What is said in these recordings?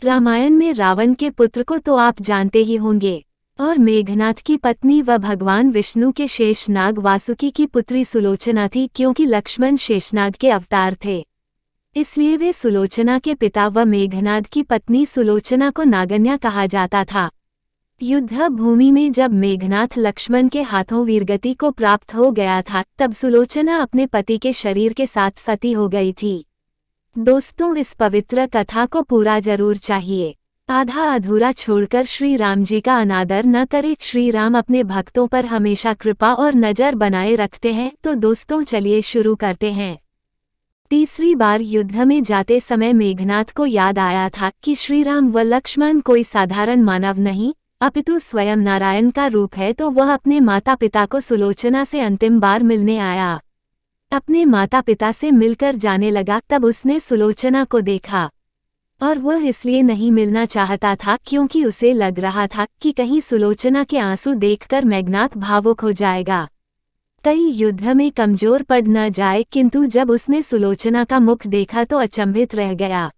रामायण में रावण के पुत्र को तो आप जानते ही होंगे, और मेघनाथ की पत्नी व भगवान विष्णु के शेषनाग वासुकी की पुत्री सुलोचना थी, क्योंकि लक्ष्मण शेषनाग के अवतार थे। इसलिए वे सुलोचना के पिता व मेघनाथ की पत्नी सुलोचना को नागन्या कहा जाता था। युद्ध भूमि में जब मेघनाथ लक्ष्मण के हाथों वीरगति को प्राप्त हो गया था, तब सुलोचना अपने पति के शरीर के साथ सती हो गई थी। दोस्तों, इस पवित्र कथा को पूरा जरूर चाहिए, आधा अधूरा छोड़कर श्री राम जी का अनादर न करे। श्री राम अपने भक्तों पर हमेशा कृपा और नजर बनाए रखते हैं। तो दोस्तों, चलिए शुरू करते हैं। तीसरी बार युद्ध में जाते समय मेघनाथ को याद आया था कि श्री राम व लक्ष्मण कोई साधारण मानव नहीं, अपितु स्वयं नारायण का रूप है। तो वह अपने माता पिता को सुलोचना से अंतिम बार मिलने आया। अपने माता पिता से मिलकर जाने लगा, तब उसने सुलोचना को देखा, और वह इसलिए नहीं मिलना चाहता था क्योंकि उसे लग रहा था कि कहीं सुलोचना के आंसू देखकर मेघनाथ भावुक हो जाएगा, कई युद्ध में कमजोर पड़ न जाए। किंतु जब उसने सुलोचना का मुख देखा तो अचंभित रह गया।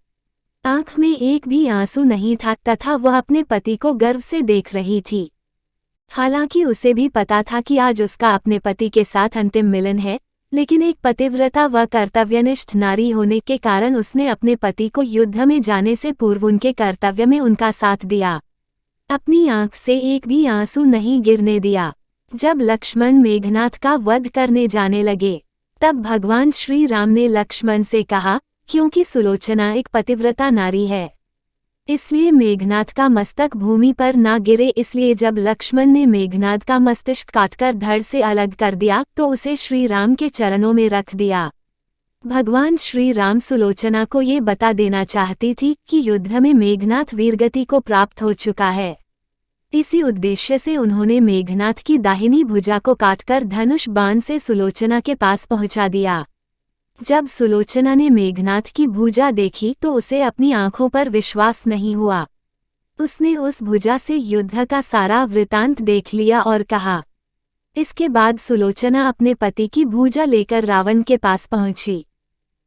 आंख में एक भी आंसू नहीं था तथा वह अपने पति को गर्व से देख रही थी। हालांकि उसे भी पता था कि आज उसका अपने पति के साथ अंतिम मिलन है, लेकिन एक पतिव्रता व कर्तव्यनिष्ठ नारी होने के कारण उसने अपने पति को युद्ध में जाने से पूर्व उनके कर्तव्य में उनका साथ दिया। अपनी आंख से एक भी आंसू नहीं गिरने दिया। जब लक्ष्मण मेघनाथ का वध करने जाने लगे, तब भगवान श्री राम ने लक्ष्मण से कहा, क्योंकि सुलोचना एक पतिव्रता नारी है, इसलिए मेघनाथ का मस्तक भूमि पर ना गिरे। इसलिए जब लक्ष्मण ने मेघनाथ का मस्तिष्क काटकर धड़ से अलग कर दिया तो उसे श्री राम के चरणों में रख दिया। भगवान श्री राम सुलोचना को ये बता देना चाहती थी कि युद्ध में मेघनाथ वीरगति को प्राप्त हो चुका है। इसी उद्देश्य से उन्होंने मेघनाथ की दाहिनी भुजा को काटकर धनुष बाण से सुलोचना के पास पहुंचा दिया। जब सुलोचना ने मेघनाथ की भुजा देखी तो उसे अपनी आंखों पर विश्वास नहीं हुआ। उसने उस भुजा से युद्ध का सारा वृतांत देख लिया और कहा। इसके बाद सुलोचना अपने पति की भुजा लेकर रावण के पास पहुंची।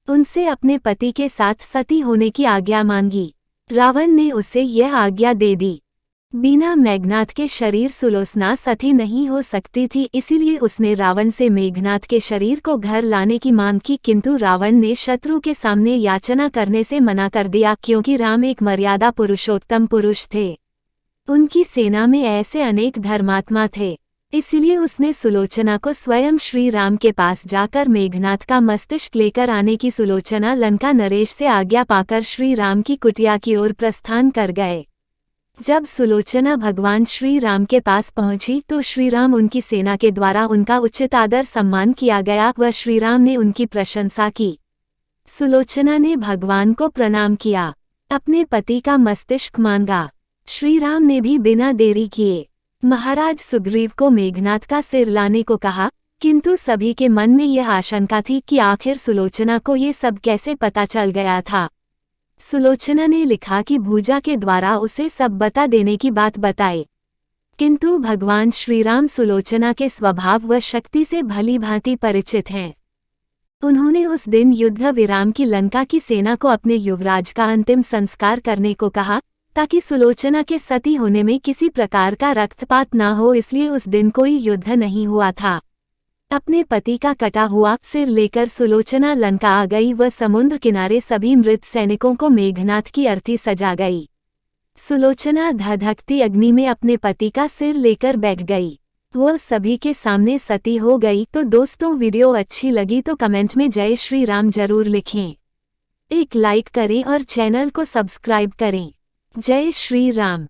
उनसे अपने पति के साथ सती होने की आज्ञा मांगी। रावण ने उसे यह आज्ञा दे दी। बिना मेघनाथ के शरीर सुलोचना सती नहीं हो सकती थी, इसीलिए उसने रावण से मेघनाथ के शरीर को घर लाने की मांग की। किंतु रावण ने शत्रु के सामने याचना करने से मना कर दिया, क्योंकि राम एक मर्यादा पुरुषोत्तम पुरुष थे। उनकी सेना में ऐसे अनेक धर्मात्मा थे, इसलिए उसने सुलोचना को स्वयं श्री राम के पास जाकर मेघनाथ का मस्तिष्क लेकर आने की सुलोचना लंका नरेश से आज्ञा पाकर श्री राम की कुटिया की ओर प्रस्थान कर गए। जब सुलोचना भगवान श्री राम के पास पहुंची तो श्री राम उनकी सेना के द्वारा उनका उचित आदर सम्मान किया गया व श्री राम ने उनकी प्रशंसा की। सुलोचना ने भगवान को प्रणाम किया, अपने पति का मस्तिष्क मांगा। श्री राम ने भी बिना देरी किए महाराज सुग्रीव को मेघनाथ का सिर लाने को कहा, किंतु सभी के मन में यह आशंका थी कि आखिर सुलोचना को ये सब कैसे पता चल गया था। सुलोचना ने लिखा कि भुजा के द्वारा उसे सब बता देने की बात बताए, किंतु भगवान श्रीराम सुलोचना के स्वभाव व शक्ति से भली भांति परिचित हैं। उन्होंने उस दिन युद्ध विराम की लंका की सेना को अपने युवराज का अंतिम संस्कार करने को कहा, ताकि सुलोचना के सती होने में किसी प्रकार का रक्तपात न हो। इसलिए उस दिन कोई युद्ध नहीं हुआ था। अपने पति का कटा हुआ सिर लेकर सुलोचना लंका आ गई व समुद्र किनारे सभी मृत सैनिकों को मेघनाथ की अर्थी सजा गई। सुलोचना धधकती अग्नि में अपने पति का सिर लेकर बैठ गई। वह सभी के सामने सती हो गई। तो दोस्तों, वीडियो अच्छी लगी तो कमेंट में जय श्री राम जरूर लिखें। एक लाइक करें और चैनल को सब्सक्राइब करें। जय श्री राम।